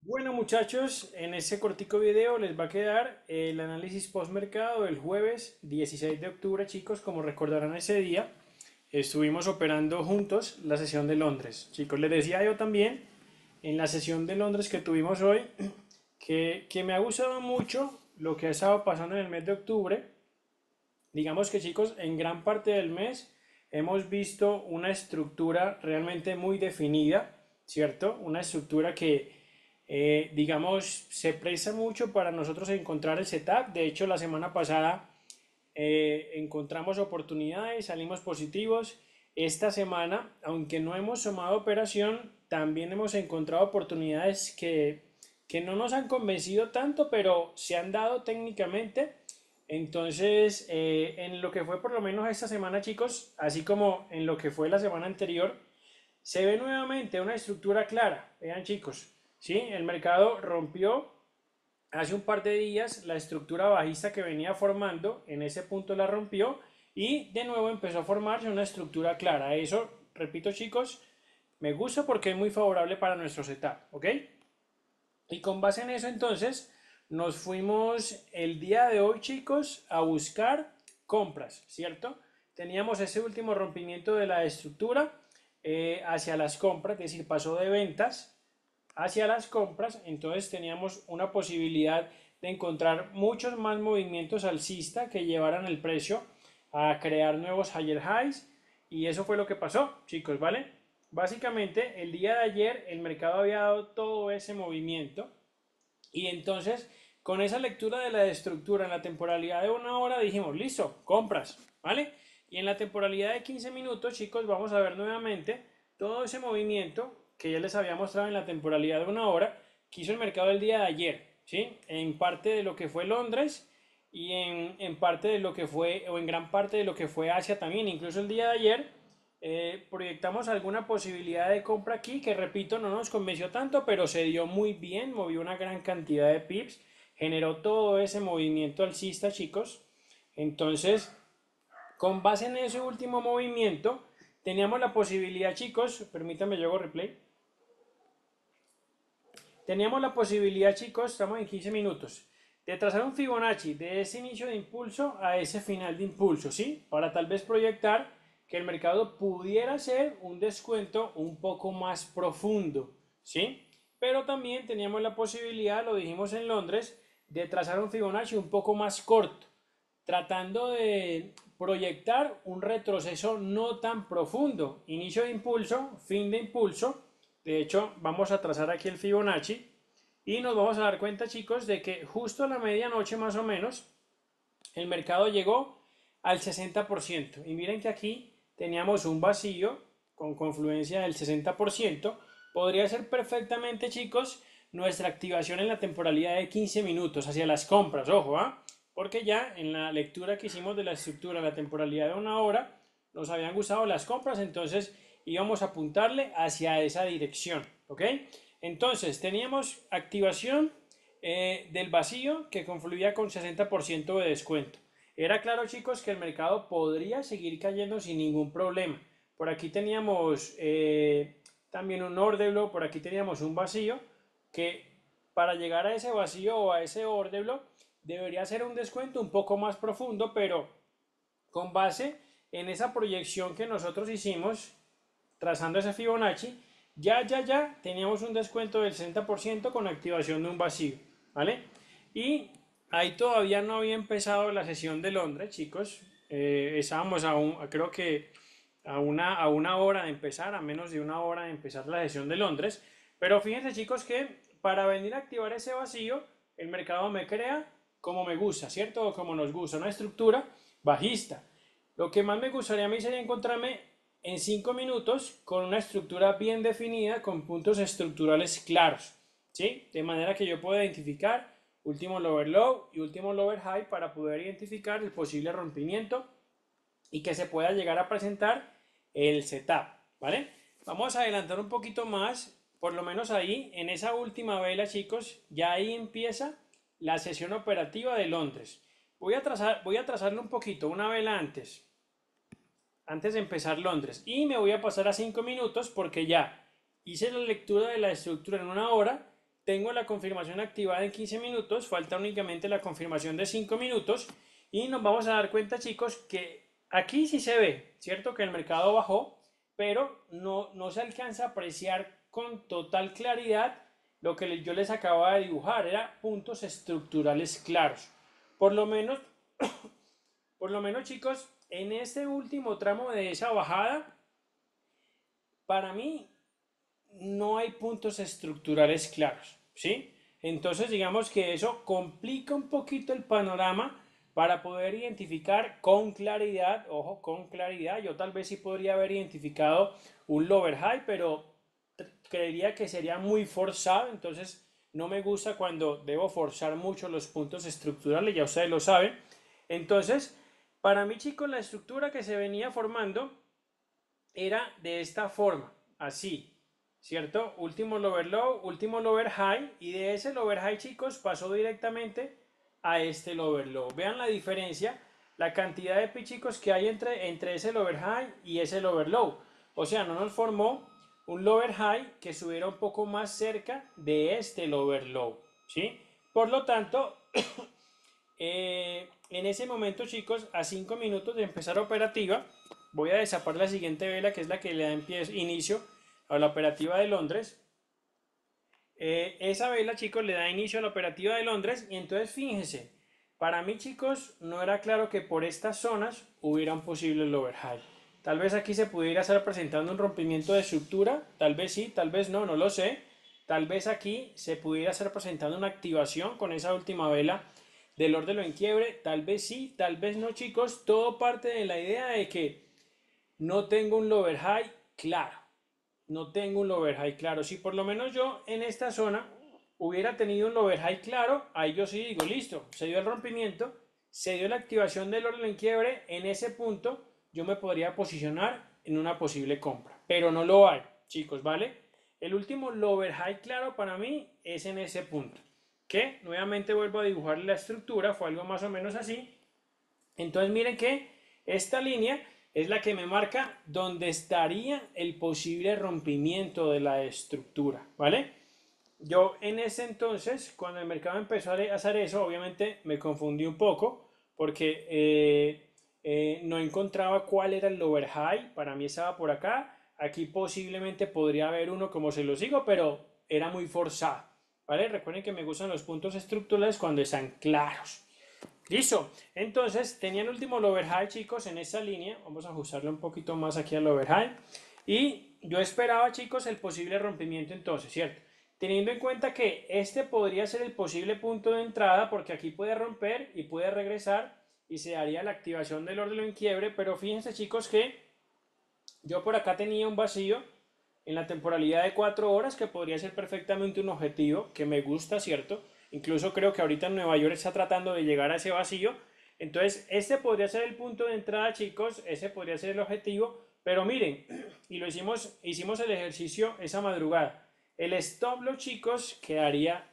Bueno muchachos, en este cortico video les va a quedar el análisis postmercado del jueves 16 de octubre, chicos. Como recordarán, ese día estuvimos operando juntos la sesión de Londres. Chicos, les decía yo también en la sesión de Londres que tuvimos hoy que me ha gustado mucho lo que ha estado pasando en el mes de octubre. Digamos que, chicos, en gran parte del mes hemos visto una estructura realmente muy definida, ¿cierto? Una estructura que, digamos, se presta mucho para nosotros encontrar el setup. De hecho, la semana pasada encontramos oportunidades, salimos positivos. Esta semana, aunque no hemos tomado operación, también hemos encontrado oportunidades que no nos han convencido tanto, pero se han dado técnicamente. Entonces, en lo que fue por lo menos esta semana, chicos, así como en lo que fue la semana anterior, se ve nuevamente una estructura clara. Vean, chicos, ¿sí? El mercado rompió hace un par de días la estructura bajista que venía formando, en ese punto la rompió y de nuevo empezó a formarse una estructura clara. Eso, repito, chicos, me gusta porque es muy favorable para nuestro setup, ¿ok? Y con base en eso, entonces, nos fuimos el día de hoy, chicos, a buscar compras, ¿cierto? Teníamos ese último rompimiento de la estructura hacia las compras, es decir, pasó de ventas hacia las compras. Entonces teníamos una posibilidad de encontrar muchos más movimientos alcista que llevaran el precio a crear nuevos higher highs, y eso fue lo que pasó, chicos, ¿vale? Básicamente, el día de ayer el mercado había dado todo ese movimiento, y entonces con esa lectura de la estructura en la temporalidad de una hora dijimos, listo, compras, ¿vale? Y en la temporalidad de 15 minutos, chicos, vamos a ver nuevamente todo ese movimiento que ya les había mostrado en la temporalidad de una hora que hizo el mercado el día de ayer, ¿sí? En parte de lo que fue Londres y en parte de lo que fue, o en gran parte de lo que fue Asia también. Incluso el día de ayer proyectamos alguna posibilidad de compra aquí que, repito, no nos convenció tanto, pero se dio muy bien, movió una gran cantidad de pips, generó todo ese movimiento alcista, chicos. Entonces, con base en ese último movimiento, teníamos la posibilidad, chicos, permítanme, yo hago replay. Teníamos la posibilidad, chicos, estamos en 15 minutos, de trazar un Fibonacci de ese inicio de impulso a ese final de impulso, ¿sí? Para tal vez proyectar que el mercado pudiera hacer un descuento un poco más profundo, ¿sí? Pero también teníamos la posibilidad, lo dijimos en Londres, de trazar un Fibonacci un poco más corto, tratando de proyectar un retroceso no tan profundo. Inicio de impulso, fin de impulso. De hecho, vamos a trazar aquí el Fibonacci y nos vamos a dar cuenta, chicos, de que justo a la medianoche más o menos el mercado llegó al 60%. Y miren que aquí teníamos un vacío con confluencia del 60%. Podría ser perfectamente, chicos, nuestra activación en la temporalidad de 15 minutos hacia las compras. Ojo, ¿ah? Porque ya en la lectura que hicimos de la estructura, la temporalidad de una hora, nos habían gustado las compras, entonces íbamos a apuntarle hacia esa dirección, ¿ok? Entonces teníamos activación del vacío que confluía con 60% de descuento. Era claro, chicos, que el mercado podría seguir cayendo sin ningún problema. Por aquí teníamos también un order block, por aquí teníamos un vacío que, para llegar a ese vacío o a ese order block, debería ser un descuento un poco más profundo, pero con base en esa proyección que nosotros hicimos trazando ese Fibonacci, ya teníamos un descuento del 60% con activación de un vacío, ¿vale? Y ahí todavía no había empezado la sesión de Londres, chicos. Estábamos creo que a una hora de empezar, a menos de una hora de empezar la sesión de Londres. Pero fíjense, chicos, que para venir a activar ese vacío, el mercado me crea como me gusta, ¿cierto? O como nos gusta, una estructura bajista. Lo que más me gustaría a mí sería encontrarme en 5 minutos con una estructura bien definida, con puntos estructurales claros, ¿sí? De manera que yo pueda identificar último lower low y último lower high para poder identificar el posible rompimiento y que se pueda llegar a presentar el setup, ¿vale? Vamos a adelantar un poquito más, por lo menos ahí, en esa última vela, chicos, ya ahí empieza la sesión operativa de Londres. Voy a trazarle un poquito, una vela antes de empezar Londres, y me voy a pasar a 5 minutos porque ya hice la lectura de la estructura en una hora, tengo la confirmación activada en 15 minutos, falta únicamente la confirmación de 5 minutos y nos vamos a dar cuenta, chicos, que aquí sí se ve, ¿cierto? Que el mercado bajó, pero no se alcanza a apreciar con total claridad lo que yo les acababa de dibujar, era puntos estructurales claros. Por lo menos, por lo menos, chicos, en este último tramo de esa bajada, para mí no hay puntos estructurales claros, ¿sí? Entonces digamos que eso complica un poquito el panorama para poder identificar con claridad, ojo, con claridad. Yo tal vez sí podría haber identificado un lower high, pero creería que sería muy forzado, entonces no me gusta cuando debo forzar mucho los puntos estructurales, ya ustedes lo saben. Entonces, para mí, chicos, la estructura que se venía formando era de esta forma, así, ¿cierto? Último lower low, último lower high, y de ese lower high, chicos, pasó directamente a este lower low. Vean la diferencia, la cantidad de pichicos que hay entre ese lower high y ese lower low. O sea, no nos formó un lower high que estuviera un poco más cerca de este lower low, ¿sí? Por lo tanto, en ese momento, chicos, a 5 minutos de empezar operativa, voy a desapar la siguiente vela, que es la que le da inicio a la operativa de Londres. Esa vela, chicos, le da inicio a la operativa de Londres y entonces fíjense, para mí, chicos, no era claro que por estas zonas hubiera un posible lower high. Tal vez aquí se pudiera estar presentando un rompimiento de estructura, tal vez sí, tal vez no, no lo sé. Tal vez aquí se pudiera estar presentando una activación con esa última vela del orden en quiebre, tal vez sí, tal vez no, chicos. Todo parte de la idea de que no tengo un lower high claro. No tengo un lower high claro. Si por lo menos yo en esta zona hubiera tenido un lower high claro, ahí yo sí digo, listo, se dio el rompimiento, se dio la activación del orden en quiebre, en ese punto yo me podría posicionar en una posible compra. Pero no lo hay, chicos, ¿vale? El último lower high claro para mí es en ese punto. Que nuevamente vuelvo a dibujar la estructura, fue algo más o menos así. Entonces miren que esta línea es la que me marca dónde estaría el posible rompimiento de la estructura, ¿vale? Yo en ese entonces, cuando el mercado empezó a hacer eso, obviamente me confundí un poco porque no encontraba cuál era el lower high, para mí estaba por acá, aquí posiblemente podría haber uno como se los digo, pero era muy forzado, ¿vale? Recuerden que me gustan los puntos estructurales cuando están claros. Listo, entonces tenía el último lower high, chicos, en esta línea. Vamos a ajustarle un poquito más aquí al lower high. Y yo esperaba, chicos, el posible rompimiento entonces, ¿cierto? Teniendo en cuenta que este podría ser el posible punto de entrada, porque aquí puede romper y puede regresar y se daría la activación del orden en quiebre. Pero fíjense, chicos, que yo por acá tenía un vacío en la temporalidad de 4 horas que podría ser perfectamente un objetivo que me gusta, ¿cierto? Incluso creo que ahorita en Nueva York está tratando de llegar a ese vacío. Entonces, este podría ser el punto de entrada, chicos, ese podría ser el objetivo, pero miren, y lo hicimos el ejercicio esa madrugada. El stop loss, chicos, quedaría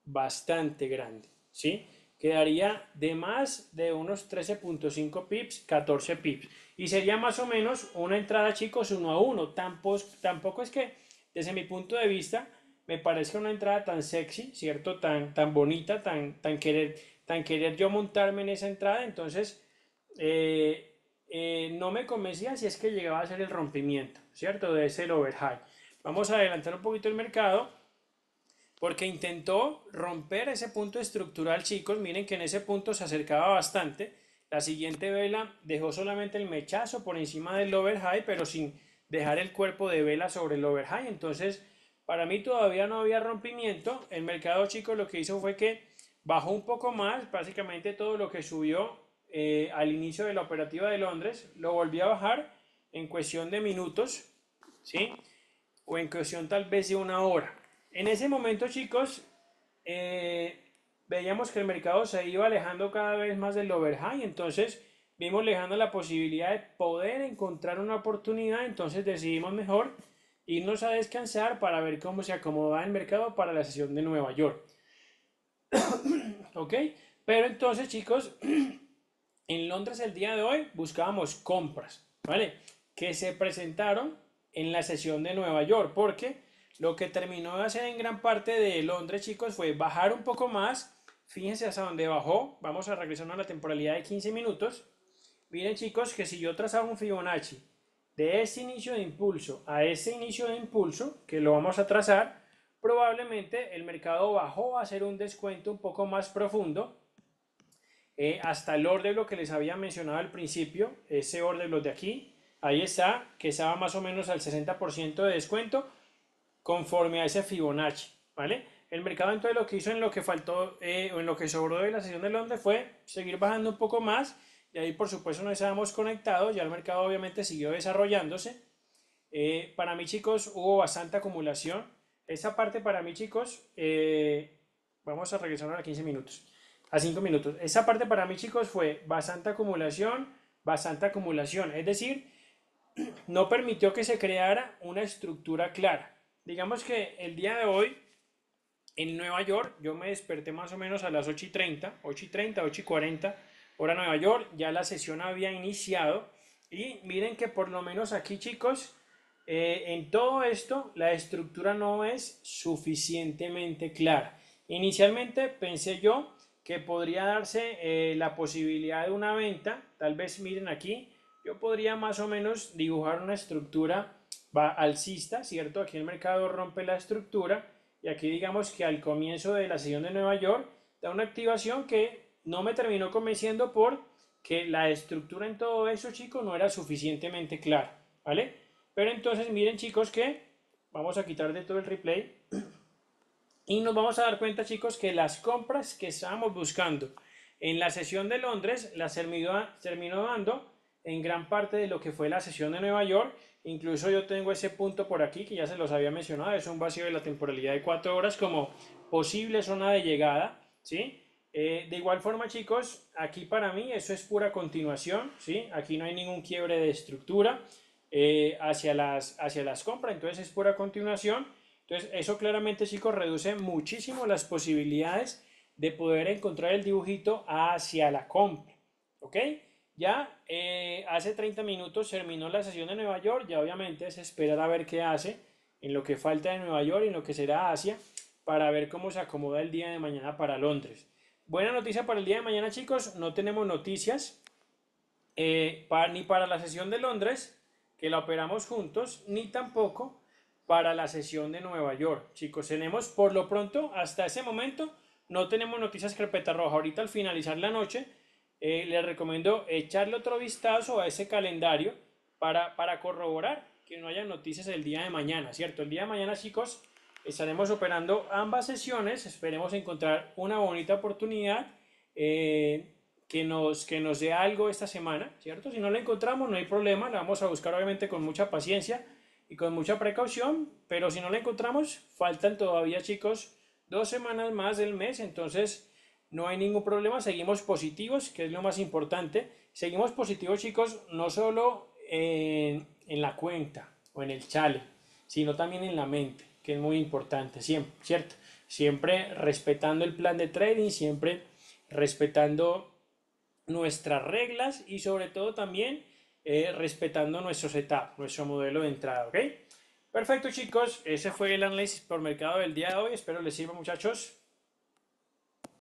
bastante grande, ¿sí? Quedaría de más de unos 13.5 pips, 14 pips. Y sería más o menos una entrada, chicos, 1 a 1. Tampoco es que, desde mi punto de vista, me parezca una entrada tan sexy, ¿cierto? Tan bonita, tan querer yo montarme en esa entrada. Entonces, no me convencía si es que llegaba a ser el rompimiento, ¿cierto? De ese lower high. Vamos a adelantar un poquito el mercado porque intentó romper ese punto estructural, chicos. Miren que en ese punto se acercaba bastante. La siguiente vela dejó solamente el mechazo por encima del lower high, pero sin dejar el cuerpo de vela sobre el lower high. Entonces, para mí todavía no había rompimiento. El mercado, chicos, lo que hizo fue que bajó un poco más. Básicamente todo lo que subió al inicio de la operativa de Londres lo volvió a bajar en cuestión de minutos, ¿sí? O en cuestión tal vez de 1 hora. En ese momento, chicos, veíamos que el mercado se iba alejando cada vez más del overhang, entonces vimos lejano la posibilidad de poder encontrar una oportunidad, entonces decidimos mejor irnos a descansar para ver cómo se acomodaba el mercado para la sesión de Nueva York. ¿Ok? Pero entonces, chicos, en Londres el día de hoy buscábamos compras, ¿vale? Que se presentaron en la sesión de Nueva York, porque lo que terminó de hacer en gran parte de Londres, chicos, fue bajar un poco más. Fíjense hasta dónde bajó. Vamos a regresar a la temporalidad de 15 minutos. Miren, chicos, que si yo trazaba un Fibonacci de este inicio de impulso a este inicio de impulso, que lo vamos a trazar, probablemente el mercado bajó a hacer un descuento un poco más profundo, hasta el orden lo que les había mencionado al principio, ese orden los de aquí, ahí está, que estaba más o menos al 60% de descuento conforme a ese Fibonacci, ¿vale? El mercado entonces lo que hizo en lo que faltó o en lo que sobró de la sesión de Londres fue seguir bajando un poco más y ahí por supuesto no estábamos conectados, ya el mercado obviamente siguió desarrollándose. Para mí, chicos, hubo bastante acumulación. Esta parte para mí, chicos, vamos a regresar a 15 minutos, a 5 minutos. Esa parte para mí, chicos, fue bastante acumulación, es decir, no permitió que se creara una estructura clara. Digamos que el día de hoy en Nueva York yo me desperté más o menos a las 8:30, 8:30, 8:40, hora Nueva York, ya la sesión había iniciado y miren que por lo menos aquí, chicos, en todo esto la estructura no es suficientemente clara. Inicialmente pensé yo que podría darse la posibilidad de una venta, tal vez miren aquí, yo podría más o menos dibujar una estructura alcista, ¿cierto? Aquí el mercado rompe la estructura y aquí digamos que al comienzo de la sesión de Nueva York da una activación que no me terminó convenciendo porque la estructura en todo eso, chicos, no era suficientemente clara, ¿vale? Pero entonces miren, chicos, que vamos a quitar de todo el replay y nos vamos a dar cuenta, chicos, que las compras que estábamos buscando en la sesión de Londres las terminó dando en gran parte de lo que fue la sesión de Nueva York. Incluso yo tengo ese punto por aquí que ya se los había mencionado, es un vacío de la temporalidad de 4 horas como posible zona de llegada, ¿sí? De igual forma, chicos, aquí para mí eso es pura continuación, ¿sí? Aquí no hay ningún quiebre de estructura hacia las compras, entonces es pura continuación. Entonces eso claramente, chicos, reduce muchísimo las posibilidades de poder encontrar el dibujito hacia la compra, ¿ok? Ya hace 30 minutos terminó la sesión de Nueva York, ya obviamente es esperar a ver qué hace en lo que falta de Nueva York y en lo que será Asia para ver cómo se acomoda el día de mañana para Londres. Buena noticia para el día de mañana, chicos, no tenemos noticias ni para la sesión de Londres, que la operamos juntos, ni tampoco para la sesión de Nueva York. Chicos, tenemos por lo pronto, hasta ese momento, no tenemos noticias carpeta roja. Ahorita al finalizar la noche, les recomiendo echarle otro vistazo a ese calendario para corroborar que no haya noticias el día de mañana, ¿cierto? El día de mañana, chicos, estaremos operando ambas sesiones, esperemos encontrar una bonita oportunidad que nos dé algo esta semana, ¿cierto? Si no la encontramos, no hay problema, la vamos a buscar obviamente con mucha paciencia y con mucha precaución, pero si no la encontramos, faltan todavía, chicos, 2 semanas más del mes, entonces no hay ningún problema, seguimos positivos, que es lo más importante, seguimos positivos, chicos, no solo en la cuenta o en el chale, sino también en la mente, que es muy importante, siempre, ¿cierto? Siempre respetando el plan de trading, siempre respetando nuestras reglas y sobre todo también respetando nuestro setup, nuestro modelo de entrada, ¿ok? Perfecto, chicos, ese fue el análisis por mercado del día de hoy, espero les sirva, muchachos.